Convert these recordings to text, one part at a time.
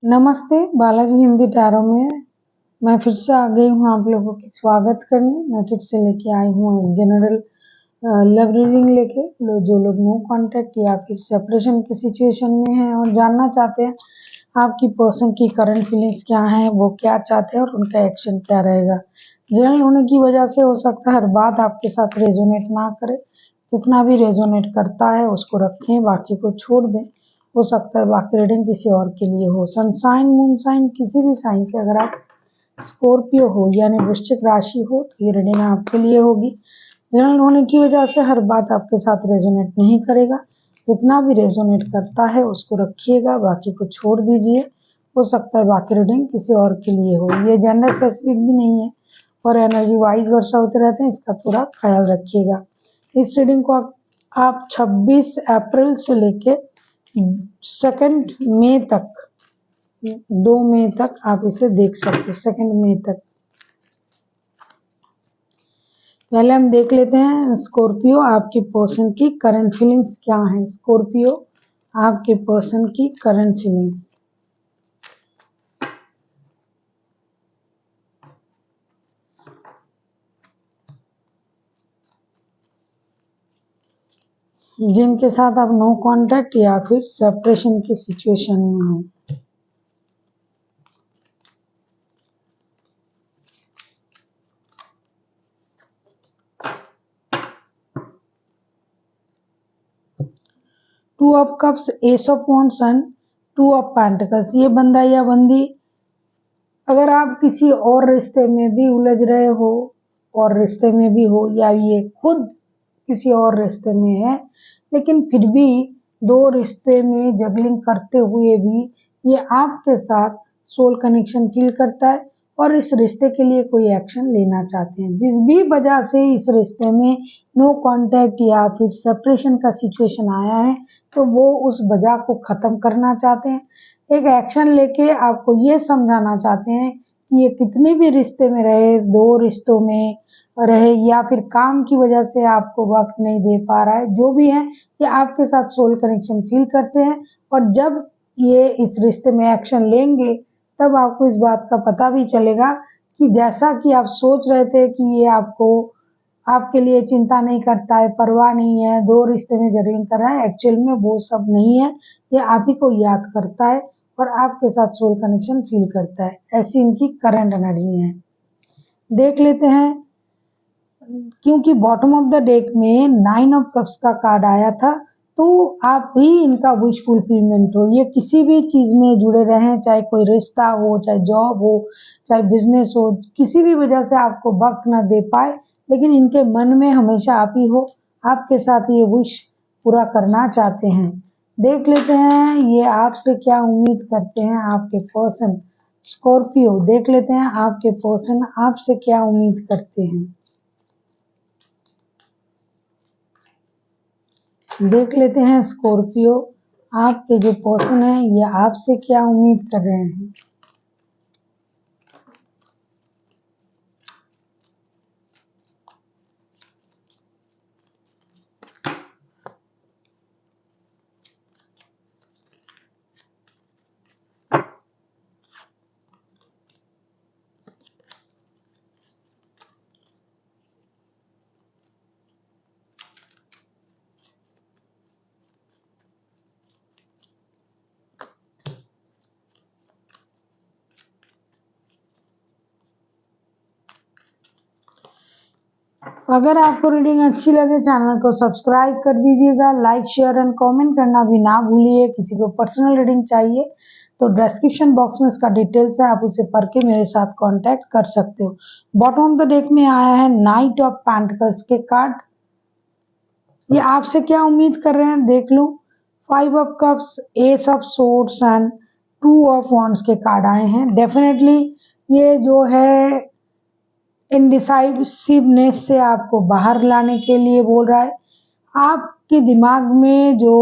नमस्ते, बालाजी हिंदी टैरो में मैं फिर से आ गई हूँ आप लोगों की स्वागत करने। मैं फिर से लेके आई हूँ एक जनरल लव रीडिंग लेके। जो लोग नो कांटेक्ट या फिर सेपरेशन की सिचुएशन में हैं और जानना चाहते हैं आपकी पर्सन की करंट फीलिंग्स क्या हैं, वो क्या चाहते हैं और उनका एक्शन क्या रहेगा। जनरल होने की वजह से हो सकता है हर बात आपके साथ रेजोनेट ना करे, जितना भी रेजोनेट करता है उसको रखें, बाकी को छोड़ दें। हो सकता है बाकी रीडिंग किसी और के लिए हो। सनसाइन मून साइन किसी भी साइन से अगर आप स्कॉर्पियो हो यानी वृश्चिक राशि हो तो ये रीडिंग आपके लिए होगी। जनरल होने की वजह से हर बात आपके साथ रेजोनेट नहीं करेगा, जितना भी रेजोनेट करता है उसको रखिएगा, बाकी को छोड़ दीजिए। हो सकता है बाकी रीडिंग किसी और के लिए हो। ये जेंडर स्पेसिफिक भी नहीं है और एनर्जी वाइज वर्षा होते रहते हैं, इसका थोड़ा ख्याल रखिएगा। इस रीडिंग को आप 26 अप्रैल से लेके 2 मई तक, 2 मई तक आप इसे देख सकते हो। 2 मई तक पहले हम देख लेते हैं स्कॉर्पियो आपके पर्सन की करंट फीलिंग्स क्या है। स्कॉर्पियो आपके पर्सन की करंट फीलिंग्स। जिनके साथ आप नो कांटेक्ट या फिर सेपरेशन की सिचुएशन में हो। Two of cups, S of wands and 2 of pentacles. ये बंदा या बंदी अगर आप किसी और रिश्ते में भी उलझ रहे हो और रिश्ते में भी हो या ये खुद किसी और रिश्ते में है, लेकिन फिर भी 2 रिश्ते में जगलिंग करते हुए भी ये आपके साथ सोल कनेक्शन फील करता है और इस रिश्ते के लिए कोई एक्शन लेना चाहते हैं। जिस भी वजह से इस रिश्ते में नो कांटेक्ट या फिर सेपरेशन का सिचुएशन आया है तो वो उस वजह को खत्म करना चाहते हैं। एक एक्शन लेके आपको ये समझाना चाहते हैं कि ये कितने भी रिश्ते में रहे, 2 रिश्तों में रहे या फिर काम की वजह से आपको वक्त नहीं दे पा रहा है, जो भी है ये आपके साथ सोल कनेक्शन फील करते हैं। और जब ये इस रिश्ते में एक्शन लेंगे तब आपको इस बात का पता भी चलेगा कि जैसा कि आप सोच रहे थे कि ये आपको आपके लिए चिंता नहीं करता है, परवाह नहीं है, 2 रिश्ते में जगलिंग कर रहा है, एक्चुअल में वो सब नहीं है। ये आप ही को याद करता है और आपके साथ सोल कनेक्शन फील करता है। ऐसी इनकी करंट एनर्जी है। देख लेते हैं, क्योंकि बॉटम ऑफ द डेक में 9 ऑफ कप्स का कार्ड आया था, तो आप भी इनका विश फुलफिलमेंट हो। ये किसी भी चीज में जुड़े रहें, चाहे कोई रिश्ता हो, चाहे जॉब हो, चाहे बिजनेस हो, किसी भी वजह से आपको वक्त ना दे पाए, लेकिन इनके मन में हमेशा आप ही हो, आपके साथ ये विश पूरा करना चाहते हैं। देख लेते हैं ये आपसे क्या उम्मीद करते हैं आपके पर्सन स्कॉर्पियो। देख लेते हैं आपके पर्सन आपसे क्या उम्मीद करते हैं। देख लेते हैं स्कॉर्पियो आपके जो पर्सन है ये आपसे क्या उम्मीद कर रहे हैं। अगर आपको रीडिंग अच्छी लगे चैनल को सब्सक्राइब कर दीजिएगा, लाइक शेयर एंड कमेंट करना भी ना भूलिए। किसी को पर्सनल रीडिंग चाहिए तो डिस्क्रिप्शन बॉक्स में इसका डिटेल्स है, आप उसे पढ़ के मेरे साथ कांटेक्ट कर सकते हो। बॉटम ऑफ द डेक में आया है नाइट ऑफ पेंटिकल्स के कार्ड। ये आपसे क्या उम्मीद कर रहे हैं देख लो। 5 of cups, S of swords and 2 of wands के कार्ड आए हैं। डेफिनेटली ये जो है इनडिसाइसिवनेस से आपको बाहर लाने के लिए बोल रहा है। आपके दिमाग में जो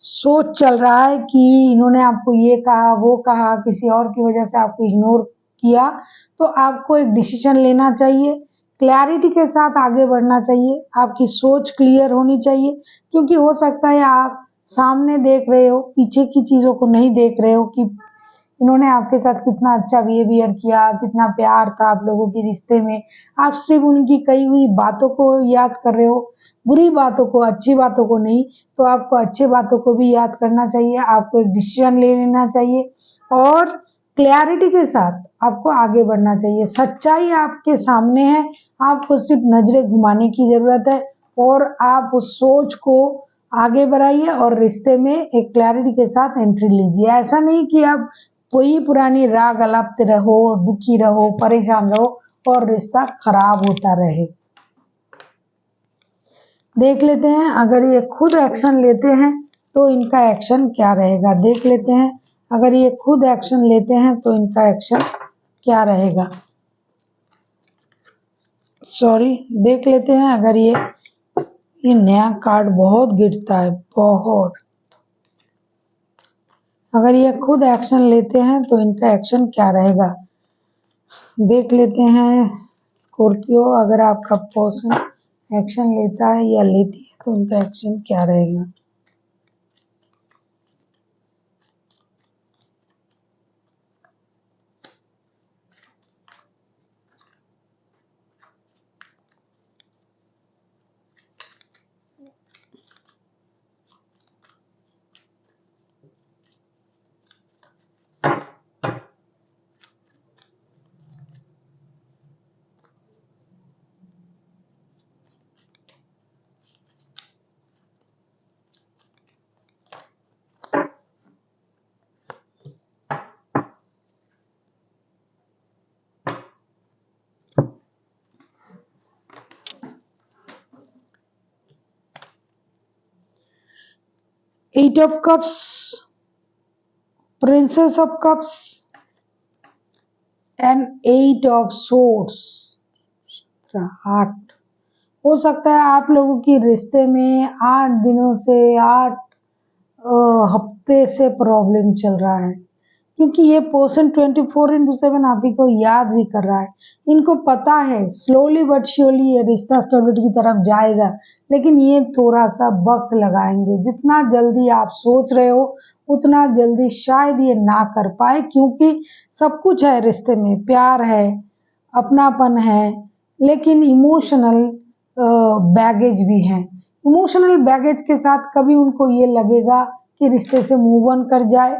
सोच चल रहा है कि इन्होंने आपको ये कहा वो कहा, किसी और की वजह से आपको इग्नोर किया, तो आपको एक डिसीजन लेना चाहिए, क्लैरिटी के साथ आगे बढ़ना चाहिए, आपकी सोच क्लियर होनी चाहिए। क्योंकि हो सकता है आप सामने देख रहे हो, पीछे की चीजों को नहीं देख रहे हो कि इन्होंने आपके साथ कितना अच्छा बिहेवियर किया, कितना प्यार था आप लोगों के रिश्ते में। आप सिर्फ उनकी कही हुई बातों को याद कर रहे हो, बुरी बातों को, अच्छी बातों को नहीं। तो आपको अच्छी बातों को भी याद करना चाहिए, आपको एक डिसीजन ले लेना चाहिए और क्लैरिटी के साथ आपको आगे बढ़ना चाहिए। सच्चाई आपके सामने है, आपको सिर्फ नजरें घुमाने की जरूरत है और आप उस सोच को आगे बढ़ाइए और रिश्ते में एक क्लैरिटी के साथ एंट्री लीजिए। ऐसा नहीं कि आप वही पुरानी राग अलापते रहो, दुखी रहो, परेशान रहो और रिश्ता खराब होता रहे। देख लेते हैं अगर ये खुद एक्शन लेते हैं तो इनका एक्शन क्या रहेगा। देख लेते हैं अगर ये खुद एक्शन लेते हैं तो इनका एक्शन क्या रहेगा। सॉरी, देख लेते हैं अगर ये नया कार्ड बहुत गिरता है, बहुत। अगर ये खुद एक्शन लेते हैं तो इनका एक्शन क्या रहेगा। देख लेते हैं स्कॉर्पियो, अगर आपका पर्सन एक्शन लेता है या लेती है तो उनका एक्शन क्या रहेगा। Eight of cups, princess of cups and eight of swords. 8 हो सकता है आप लोगों की रिश्ते में 8 दिनों से 8 हफ्ते से प्रॉब्लम चल रहा है, क्योंकि ये पर्सन 24/7 आप ही को याद भी कर रहा है। इनको पता है स्लोली बट श्योरली ये रिश्ता स्टेबिलिटी की तरफ जाएगा, लेकिन ये थोड़ा सा वक्त लगाएंगे। जितना जल्दी आप सोच रहे हो उतना जल्दी शायद ये ना कर पाए, क्योंकि सब कुछ है रिश्ते में, प्यार है, अपनापन है, लेकिन इमोशनल बैगेज भी है। इमोशनल बैगेज के साथ कभी उनको ये लगेगा कि रिश्ते से मूव ऑन कर जाए,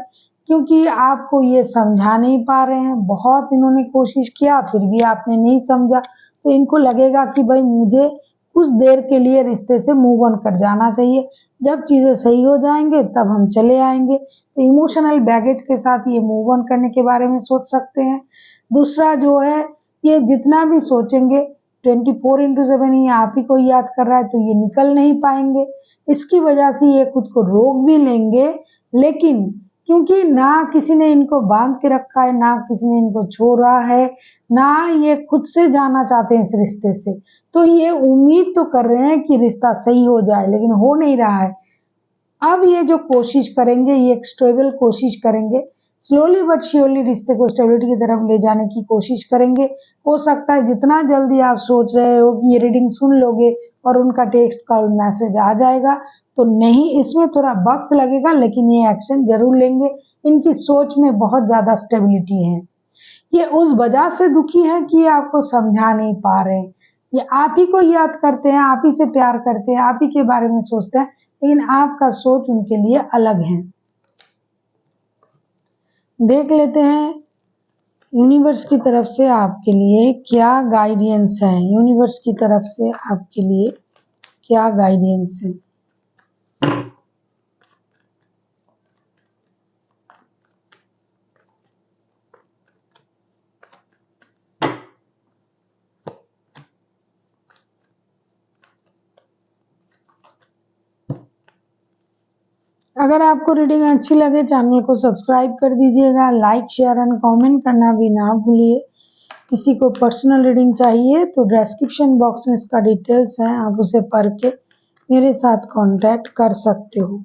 क्योंकि आपको ये समझा नहीं पा रहे हैं। बहुत इन्होंने कोशिश किया फिर भी आपने नहीं समझा, तो इनको लगेगा कि भाई मुझे कुछ देर के लिए रिश्ते से मूव ऑन कर जाना चाहिए, जब चीजें सही हो जाएंगे तब हम चले आएंगे। तो इमोशनल बैगेज के साथ ये मूव ऑन करने के बारे में सोच सकते हैं। दूसरा जो है, ये जितना भी सोचेंगे 24/7 ये आप ही को याद कर रहा है, तो ये निकल नहीं पाएंगे। इसकी वजह से ये खुद को रोक भी लेंगे, लेकिन क्योंकि ना किसी ने इनको बांध के रखा है, ना किसी ने इनको छोड़ा है, ना ये खुद से जाना चाहते हैं इस रिश्ते से, तो ये उम्मीद तो कर रहे हैं कि रिश्ता सही हो जाए, लेकिन हो नहीं रहा है। अब ये जो कोशिश करेंगे, ये एक स्टेबल कोशिश करेंगे, स्लोली बट श्योरली रिश्ते को स्टेबिलिटी की तरफ ले जाने की कोशिश करेंगे। हो सकता है जितना जल्दी आप सोच रहे हो कि ये रीडिंग सुन लोगे और उनका टेक्स्ट कॉल मैसेज आ जाएगा, तो नहीं, इसमें थोड़ा वक्त लगेगा, लेकिन ये एक्शन जरूर लेंगे। इनकी सोच में बहुत ज्यादा स्टेबिलिटी है। ये उस वजह से दुखी है कि आपको समझा नहीं पा रहे हैं। ये आप ही को याद करते हैं, आप ही से प्यार करते हैं, आप ही के बारे में सोचते हैं, लेकिन आपका सोच उनके लिए अलग है। देख लेते हैं यूनिवर्स की तरफ से आपके लिए क्या गाइडेंस है। यूनिवर्स की तरफ से आपके लिए क्या गाइडेंस है। अगर आपको रीडिंग अच्छी लगे चैनल को सब्सक्राइब कर दीजिएगा, लाइक शेयर एंड कमेंट करना भी ना भूलिए। किसी को पर्सनल रीडिंग चाहिए तो डिस्क्रिप्शन बॉक्स में इसका डिटेल्स है, आप उसे पढ़ के मेरे साथ कांटेक्ट कर सकते हो।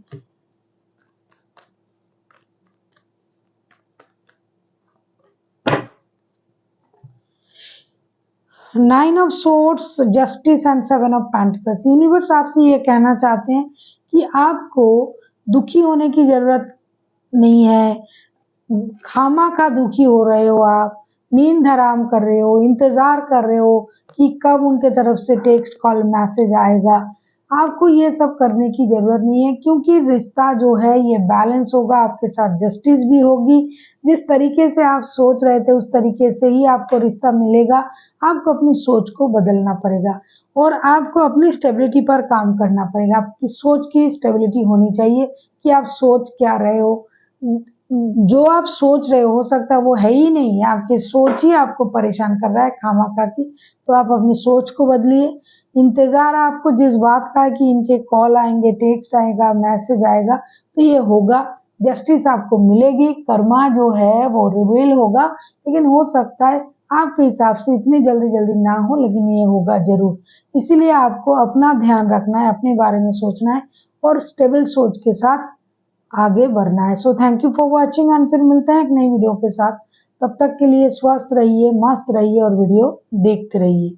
Nine of swords, justice and 7 of pentacles. Universe आपसे ये कहना चाहते हैं कि आपको दुखी होने की जरूरत नहीं है, खामा का दुखी हो रहे हो, आप नींद हराम कर रहे हो, इंतजार कर रहे हो कि कब उनके तरफ से टेक्स्ट कॉल मैसेज आएगा, आपको ये सब करने की जरूरत नहीं है, क्योंकि रिश्ता जो है ये बैलेंस होगा, आपके साथ जस्टिस भी होगी। जिस तरीके से आप सोच रहे थे उस तरीके से ही आपको रिश्ता मिलेगा। आपको अपनी सोच को बदलना पड़ेगा और आपको अपनी स्टेबिलिटी पर काम करना पड़ेगा। आपकी सोच की स्टेबिलिटी होनी चाहिए कि आप सोच क्या रहे हो। जो आप सोच रहे हो सकता है वो है ही नहीं है, आपकी सोच ही आपको परेशान कर रहा है खामखा की। तो आप अपनी सोच को बदलिए। इंतजार आपको जिस बात का है कि इनके कॉल आएंगे, टेक्स्ट आएगा, मैसेज आएगा, तो ये होगा, जस्टिस आपको मिलेगी, कर्मा जो है वो रिवील होगा। लेकिन हो सकता है आपके हिसाब से इतनी जल्दी जल्दी ना हो, लेकिन ये होगा जरूर। इसीलिए आपको अपना ध्यान रखना है, अपने बारे में सोचना है और स्टेबल सोच के साथ आगे बढ़ना है। So thank you for watching and फिर मिलते हैं एक नई वीडियो के साथ। तब तक के लिए स्वस्थ रहिए, मस्त रहिए और वीडियो देखते रहिए।